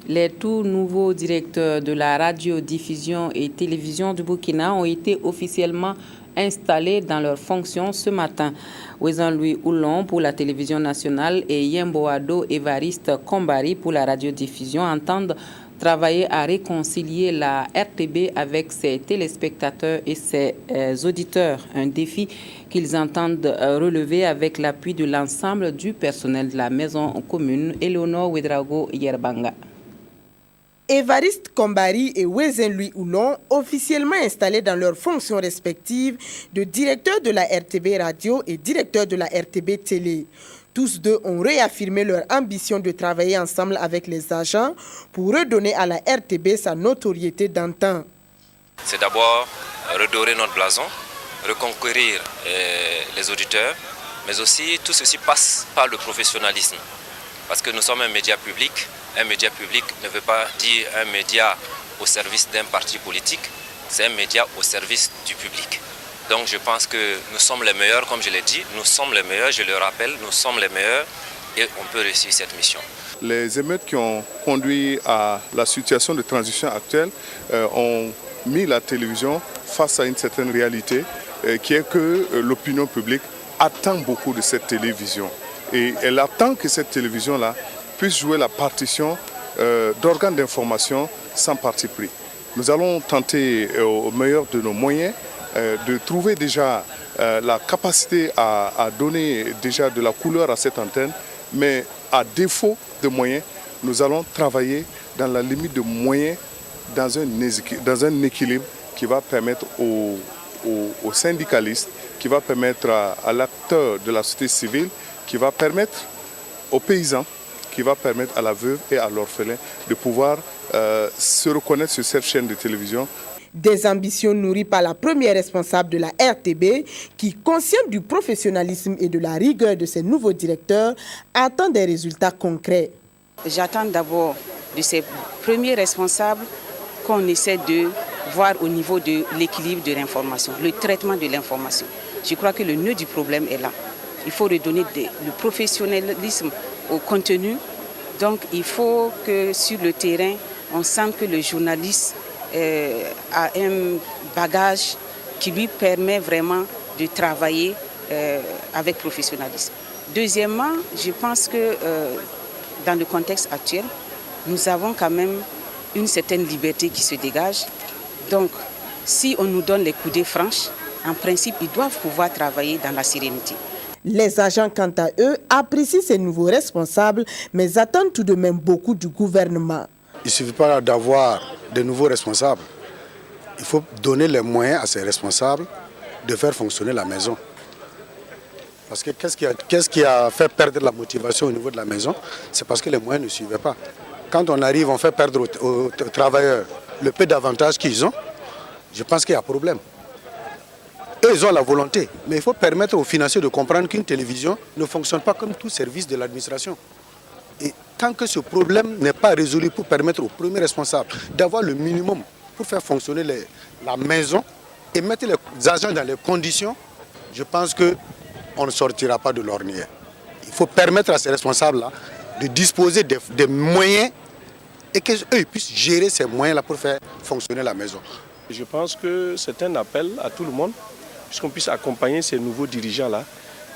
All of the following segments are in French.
Les tout nouveaux directeurs de la radiodiffusion et télévision du Burkina ont été officiellement installés dans leurs fonctions ce matin. Ouezan-Louis Oulon pour la télévision nationale et Yemboado Évariste Kombari pour la radiodiffusion entendent travailler à réconcilier la RTB avec ses téléspectateurs et ses auditeurs. Un défi qu'ils entendent relever avec l'appui de l'ensemble du personnel de la maison commune Eleonore Ouedraogo Yerbanga. Évariste Kombari et Ouezan-Louis Oulon, officiellement installés dans leurs fonctions respectives de directeur de la RTB Radio et directeur de la RTB Télé. Tous deux ont réaffirmé leur ambition de travailler ensemble avec les agents pour redonner à la RTB sa notoriété d'antan. C'est d'abord redorer notre blason, reconquérir les auditeurs, mais aussi tout ceci passe par le professionnalisme. Parce que nous sommes un média public. Un média public ne veut pas dire un média au service d'un parti politique, c'est un média au service du public. Donc je pense que nous sommes les meilleurs, comme je l'ai dit, nous sommes les meilleurs, je le rappelle, nous sommes les meilleurs et on peut réussir cette mission. Les émeutes qui ont conduit à la situation de transition actuelle ont mis la télévision face à une certaine réalité qui est que l'opinion publique attend beaucoup de cette télévision. Et elle attend que cette télévision-là puisse jouer la partition d'organes d'information sans parti pris. Nous allons tenter au meilleur de nos moyens de trouver déjà la capacité à donner déjà de la couleur à cette antenne, mais à défaut de moyens, nous allons travailler dans la limite de moyens dans un équilibre qui va permettre aux syndicalistes, qui va permettre à l'acteur de la société civile, qui va permettre aux paysans, qui va permettre à la veuve et à l'orphelin de pouvoir se reconnaître sur cette chaîne de télévision. Des ambitions nourries par la première responsable de la RTB qui, consciente du professionnalisme et de la rigueur de ses nouveaux directeurs, attend des résultats concrets. J'attends d'abord de ces premiers responsables qu'on essaie de voir au niveau de l'équilibre de l'information, le traitement de l'information. Je crois que le nœud du problème est là. Il faut redonner le professionnalisme au contenu. Donc il faut que sur le terrain, on sente que le journaliste a un bagage qui lui permet vraiment de travailler avec professionnalisme. Deuxièmement, je pense que dans le contexte actuel, nous avons quand même une certaine liberté qui se dégage. Donc si on nous donne les coudées franches, en principe, ils doivent pouvoir travailler dans la sérénité. Les agents, quant à eux, apprécient ces nouveaux responsables, mais attendent tout de même beaucoup du gouvernement. Il ne suffit pas d'avoir de nouveaux responsables. Il faut donner les moyens à ces responsables de faire fonctionner la maison. Parce que qu'est-ce qui a fait perdre la motivation au niveau de la maison? C'est parce que les moyens ne suivaient pas. Quand on arrive, on fait perdre aux travailleurs le peu d'avantages qu'ils ont, je pense qu'il y a problème. Eux, ils ont la volonté, mais il faut permettre aux financiers de comprendre qu'une télévision ne fonctionne pas comme tout service de l'administration. Et tant que ce problème n'est pas résolu pour permettre aux premiers responsables d'avoir le minimum pour faire fonctionner la maison et mettre les agents dans les conditions, je pense qu'on ne sortira pas de l'ornière. Il faut permettre à ces responsables-là de disposer des moyens et qu'eux puissent gérer ces moyens-là pour faire fonctionner la maison. Je pense que c'est un appel à tout le monde, puisqu'on puisse accompagner ces nouveaux dirigeants-là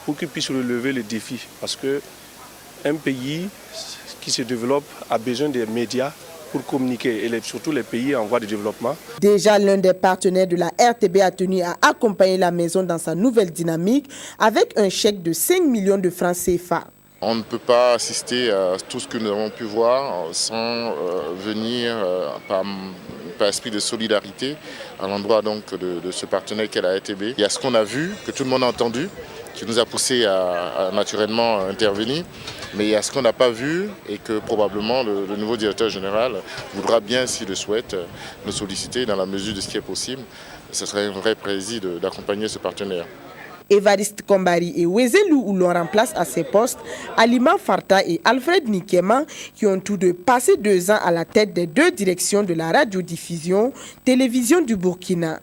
pour qu'ils puissent relever le défi. Parce qu'un pays qui se développe a besoin des médias pour communiquer, et surtout les pays en voie de développement. Déjà, l'un des partenaires de la RTB a tenu à accompagner la maison dans sa nouvelle dynamique avec un chèque de 5 millions de francs CFA. On ne peut pas assister à tout ce que nous avons pu voir sans venir par esprit de solidarité à l'endroit donc de ce partenaire qu'est la RTB. Il y a ce qu'on a vu, que tout le monde a entendu, qui nous a poussé à naturellement intervenir. Mais il y a ce qu'on n'a pas vu et que probablement le nouveau directeur général voudra bien, s'il le souhaite, nous solliciter dans la mesure de ce qui est possible. Ce serait un vrai plaisir d'accompagner ce partenaire. Évariste Kombari et Ouezan-Louis Oulon remplacent à ces postes Alima Farta et Alfred Nikema qui ont tous deux passé 2 ans à la tête des 2 directions de la radiodiffusion télévision du Burkina.